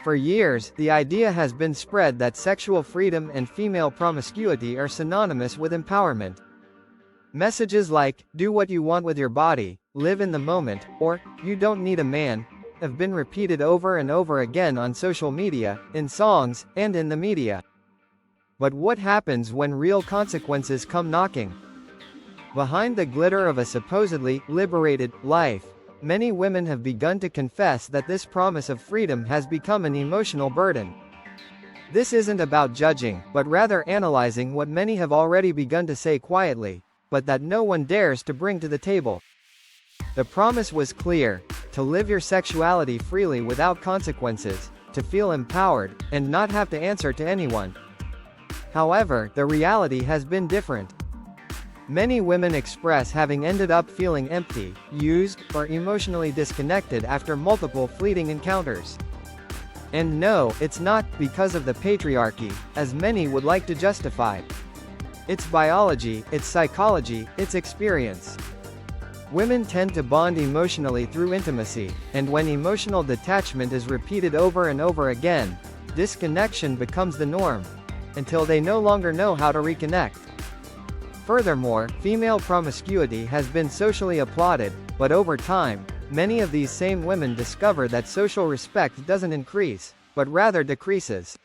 For years, the idea has been spread that sexual freedom and female promiscuity are synonymous with empowerment. Messages like, "Do what you want with your body, live in the moment," or, "You don't need a man," have been repeated over and over again on social media, in songs, and in the media. But what happens when real consequences come knocking? Behind the glitter of a supposedly liberated life, many women have begun to confess that this promise of freedom has become an emotional burden. This isn't about judging, but rather analyzing what many have already begun to say quietly, but that no one dares to bring to the table. The promise was clear: to live your sexuality freely without consequences, to feel empowered, and not have to answer to anyone. However, the reality has been different. Many women express having ended up feeling empty, used, or emotionally disconnected after multiple fleeting encounters. And no, it's not because of the patriarchy, as many would like to justify. It's biology, it's psychology, it's experience. Women tend to bond emotionally through intimacy, and when emotional detachment is repeated over and over again, disconnection becomes the norm, until they no longer know how to reconnect. Furthermore, female promiscuity has been socially applauded, but over time, many of these same women discover that social respect doesn't increase, but rather decreases.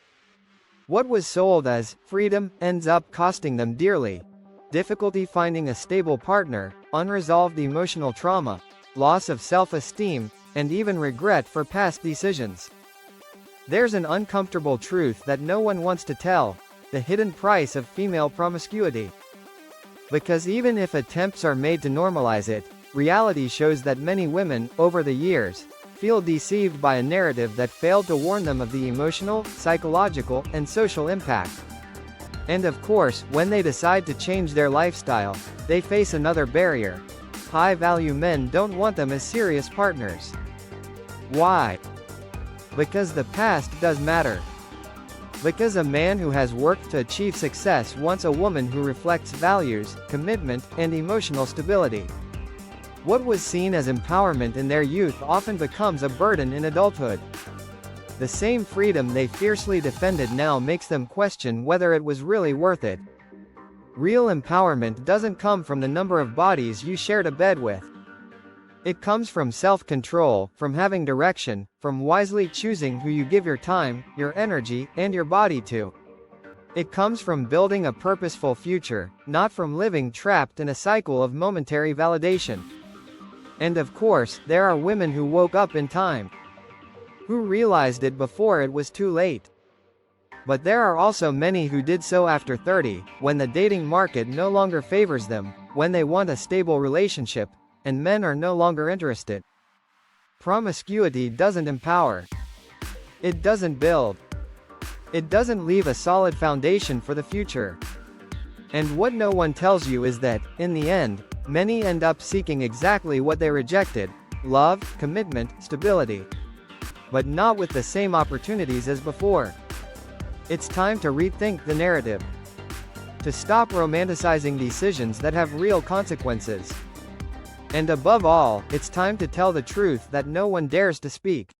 What was sold as freedom ends up costing them dearly. Difficulty finding a stable partner, unresolved emotional trauma, loss of self-esteem, and even regret for past decisions. There's an uncomfortable truth that no one wants to tell: the hidden price of female promiscuity. Because even if attempts are made to normalize it, reality shows that many women, over the years, feel deceived by a narrative that failed to warn them of the emotional, psychological, and social impact. And of course, when they decide to change their lifestyle, they face another barrier. High-value men don't want them as serious partners. Why? Because the past does matter. Because a man who has worked to achieve success wants a woman who reflects values, commitment, and emotional stability. What was seen as empowerment in their youth often becomes a burden in adulthood. The same freedom they fiercely defended now makes them question whether it was really worth it. Real empowerment doesn't come from the number of bodies you shared a bed with. It comes from self-control, from having direction, from wisely choosing who you give your time, your energy, and your body to. It comes from building a purposeful future, not from living trapped in a cycle of momentary validation. And of course, there are women who woke up in time, who realized it before it was too late. But there are also many who did so after 30, when the dating market no longer favors them, when they want a stable relationship, and men are no longer interested. Promiscuity doesn't empower. It doesn't build. It doesn't leave a solid foundation for the future. And what no one tells you is that, in the end, many end up seeking exactly what they rejected: love, commitment, stability. But not with the same opportunities as before. It's time to rethink the narrative. To stop romanticizing decisions that have real consequences. And above all, it's time to tell the truth that no one dares to speak.